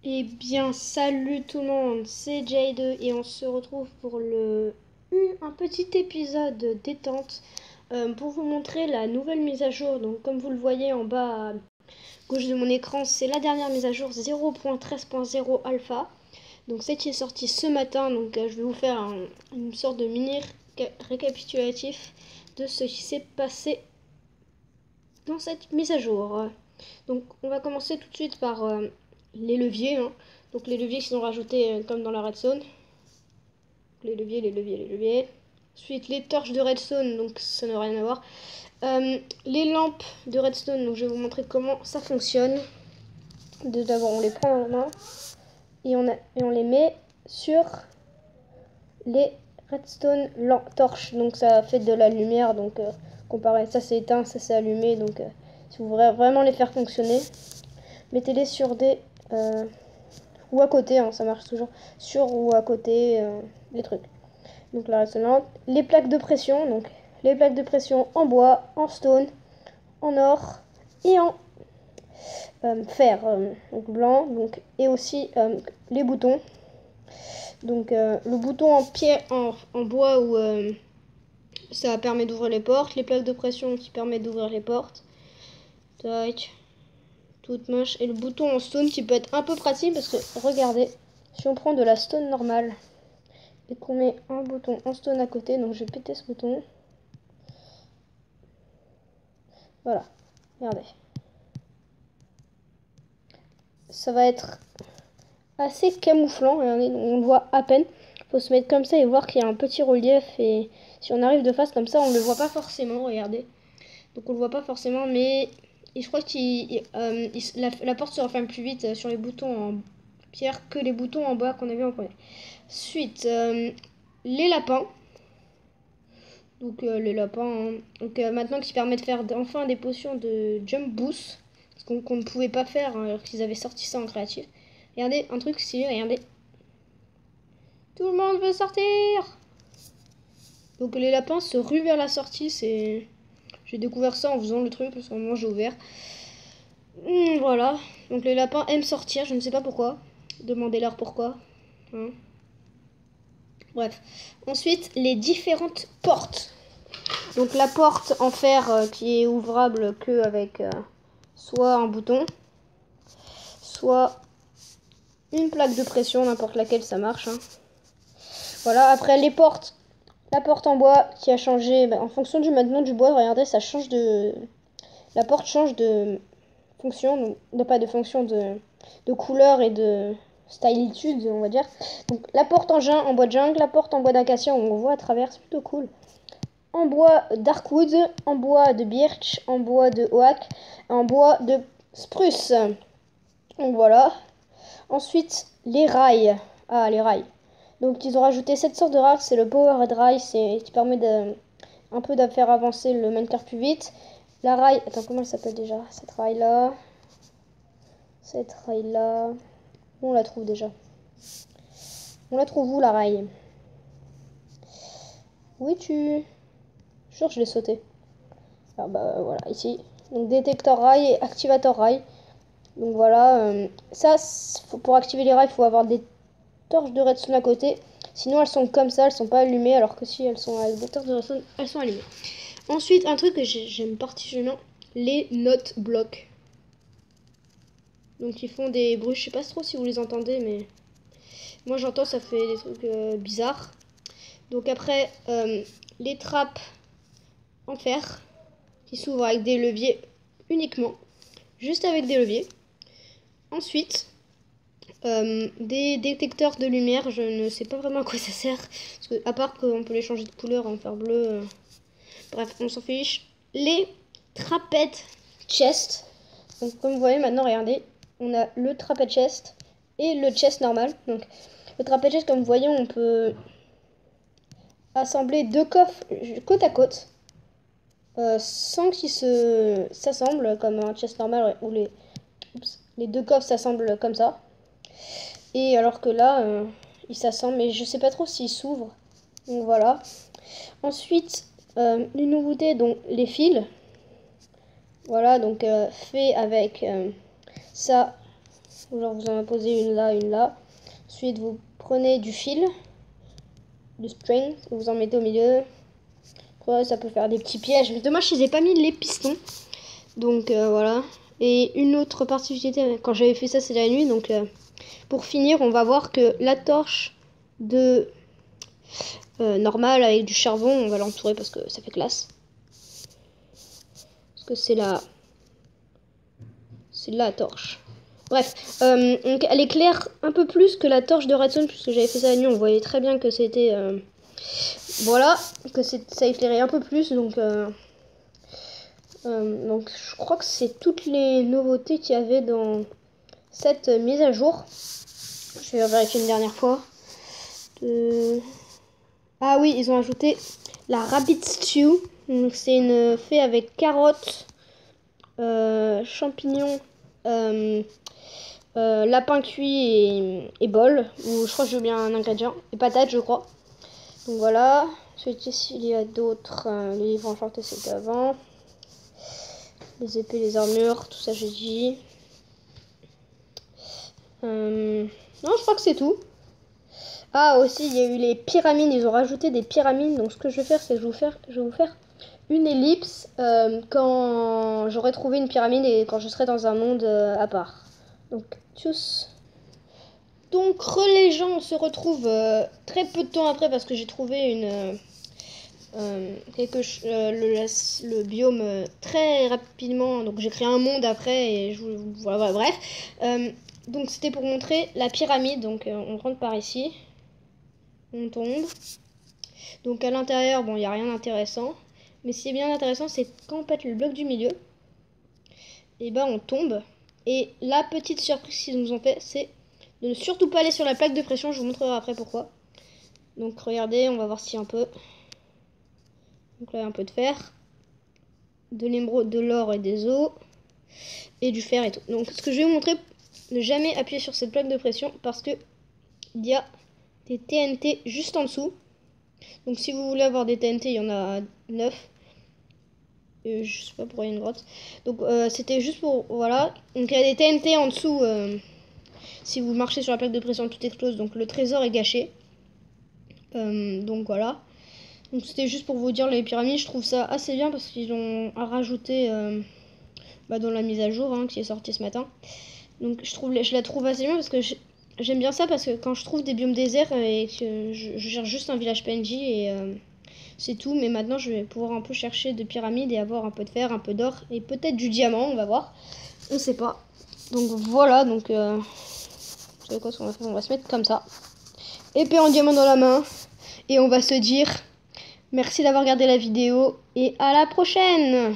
Eh bien, salut tout le monde, c'est Jade et on se retrouve pour un petit épisode détente pour vous montrer la nouvelle mise à jour. Donc, comme vous le voyez en bas à gauche de mon écran, c'est la dernière mise à jour 0.13.0 alpha. Donc, c'est qui est sorti ce matin. Donc, je vais vous faire une sorte de mini récapitulatif de ce qui s'est passé dans cette mise à jour. Donc, on va commencer tout de suite par les leviers. Donc les leviers qui sont rajoutés comme dans la redstone. Les leviers. Ensuite les torches de redstone, donc ça n'a rien à voir. Les lampes de redstone, donc je vais vous montrer comment ça fonctionne. D'abord on les prend en main et on les met sur les redstone torches. Donc ça fait de la lumière, donc comparé ça c'est éteint, ça c'est allumé. Donc si vous voulez vraiment les faire fonctionner, mettez-les sur des ou à côté, ça marche toujours, sur ou à côté les trucs. Donc la résonante, les plaques de pression, donc les plaques de pression en bois, en stone, en or et en fer, donc blanc, donc et aussi les boutons. Donc le bouton en pierre, en bois où ça permet d'ouvrir les portes, les plaques de pression qui permettent d'ouvrir les portes. Tac. Toute moche. Et le bouton en stone qui peut être un peu pratique parce que regardez, si on prend de la stone normale et qu'on met un bouton en stone à côté, donc je vais péter ce bouton. Voilà, regardez. Ça va être assez camouflant, regardez, on le voit à peine. Faut se mettre comme ça et voir qu'il y a un petit relief, et si on arrive de face comme ça, on le voit pas forcément, regardez. Donc on le voit pas forcément, mais et je crois que la porte se referme plus vite sur les boutons en pierre que les boutons en bois qu'on a vu en premier. Suite, les lapins. Donc les lapins, donc maintenant qui permet de faire enfin des potions de jump boost, ce qu'on ne pouvait pas faire alors qu'ils avaient sorti ça en créatif. Regardez, un truc stylé, regardez. Tout le monde veut sortir. Donc les lapins se ruent vers la sortie, c'est... J'ai découvert ça en faisant le truc, parce qu'au moment j'ai ouvert. Voilà, donc les lapins aiment sortir, je ne sais pas pourquoi. Demandez-leur pourquoi. Bref. Ensuite, les différentes portes. Donc la porte en fer qui est ouvrable que avec soit un bouton, soit une plaque de pression, n'importe laquelle ça marche. Voilà, après les portes, la porte en bois qui a changé en fonction du maintenant du bois, regardez, ça change de... La porte change de fonction, donc pas de fonction de couleur et de stylitude, on va dire. Donc la porte en bois de jungle, la porte en bois d'acacia, on voit à travers, c'est plutôt cool. En bois darkwood, en bois de birch, en bois de oak, en bois de spruce. Donc voilà. Ensuite, les rails. Ah, les rails. Donc ils ont rajouté cette sorte de rail, c'est le power rail, qui permet un peu de faire avancer le minecart plus vite. La rail, attends, comment elle s'appelle déjà? Cette rail là. Cette rail là. Où on la trouve déjà? On la trouve où la rail? Où es-tu? Je suis sûre que je l'ai sauté. Ah bah voilà, ici. Donc détecteur rail et activateur rail. Donc voilà, ça, pour activer les rails, il faut avoir des torches de redstone à côté. Sinon, elles sont comme ça, elles sont pas allumées. Alors que si elles sont avec des torches de redstone, elles sont allumées. Ensuite, un truc que j'aime particulièrement, les note blocs. Donc ils font des bruits, je sais pas trop si vous les entendez, mais moi j'entends, ça fait des trucs bizarres. Donc après, les trappes en fer qui s'ouvrent avec des leviers uniquement, juste avec des leviers. Ensuite, des détecteurs de lumière, je ne sais pas vraiment à quoi ça sert, parce que, à part qu'on peut les changer de couleur, en faire bleu. Bref, on s'en fiche. Les trapèdes chest. Donc comme vous voyez maintenant, regardez, on a le trapède chest et le chest normal. Donc le trapède chest, comme vous voyez, on peut assembler deux coffres côte à côte. Sans qu'ils s'assemblent comme un chest normal où les deux coffres s'assemblent comme ça. Et alors que là, ils s'assemblent, mais je sais pas trop s'ils s'ouvrent. Donc voilà. Ensuite, une nouveauté, donc les fils. Voilà, donc fait avec ça. Genre vous en posez une là, une là. Ensuite vous prenez du fil, du string, et vous en mettez au milieu. Ouais, ça peut faire des petits pièges. Mais dommage, je n'ai pas mis les pistons. Donc voilà. Et une autre particularité, quand j'avais fait ça, c'est la nuit. Donc pour finir, on va voir que la torche de normale avec du charbon, on va l'entourer parce que ça fait classe. Parce que c'est la torche. Bref, donc elle éclaire un peu plus que la torche de redstone, puisque j'avais fait ça la nuit. On voyait très bien que c'était... voilà, que ça éclairait un peu plus. Donc je crois que c'est toutes les nouveautés qu'il y avait dans cette mise à jour. Je vais vérifier une dernière fois. Ah oui, ils ont ajouté la rabbit stew. C'est une fait avec carottes, champignons, lapin cuit et bol. Ou je crois que j'ai oublié un ingrédient. Et patates, je crois. Donc voilà. Ensuite ici il y a d'autres. Les livres enchantés c'était avant. Les épées, les armures, tout ça j'ai dit. Non, je crois que c'est tout. Ah aussi, il y a eu les pyramides. Ils ont rajouté des pyramides. Donc ce que je vais faire, c'est que je vais vous faire une ellipse quand j'aurai trouvé une pyramide et quand je serai dans un monde à part. Donc, tchuss. Donc, les gens, on se retrouve très peu de temps après parce que j'ai trouvé le biome très rapidement. Donc, j'ai créé un monde après et voilà, bref. Donc, c'était pour montrer la pyramide. Donc, on rentre par ici. On tombe. Donc, à l'intérieur, bon, il n'y a rien d'intéressant. Mais ce qui est bien intéressant, c'est quand on pète le bloc du milieu, et ben on tombe. Et la petite surprise qu'ils nous ont fait, c'est de ne surtout pas aller sur la plaque de pression. Je vous montrerai après pourquoi. Donc regardez, on va voir si un peu. Donc là, un peu de fer, de l'émeraude, de l'or et des os, et du fer et tout. Donc ce que je vais vous montrer, ne jamais appuyer sur cette plaque de pression parce que il y a des TNT juste en dessous. Donc si vous voulez avoir des TNT, il y en a 9. Je sais pas pourquoi il y a une grotte. Donc c'était juste pour... Voilà. Donc il y a des TNT en dessous. Si vous marchez sur la plaque de pression, tout explose. Donc le trésor est gâché. Donc voilà. Donc c'était juste pour vous dire les pyramides. Je trouve ça assez bien parce qu'ils ont rajouté dans la mise à jour qui est sortie ce matin. Donc je la trouve assez bien parce que j'aime bien ça parce que quand je trouve des biomes déserts et que je cherche juste un village PNJ et... c'est tout, mais maintenant je vais pouvoir un peu chercher de pyramides et avoir un peu de fer, un peu d'or et peut-être du diamant, on va voir. On sait pas. Donc voilà, donc vous savez quoi ce qu'on va faire? On va se mettre comme ça. Épée en diamant dans la main. Et on va se dire merci d'avoir regardé la vidéo et à la prochaine!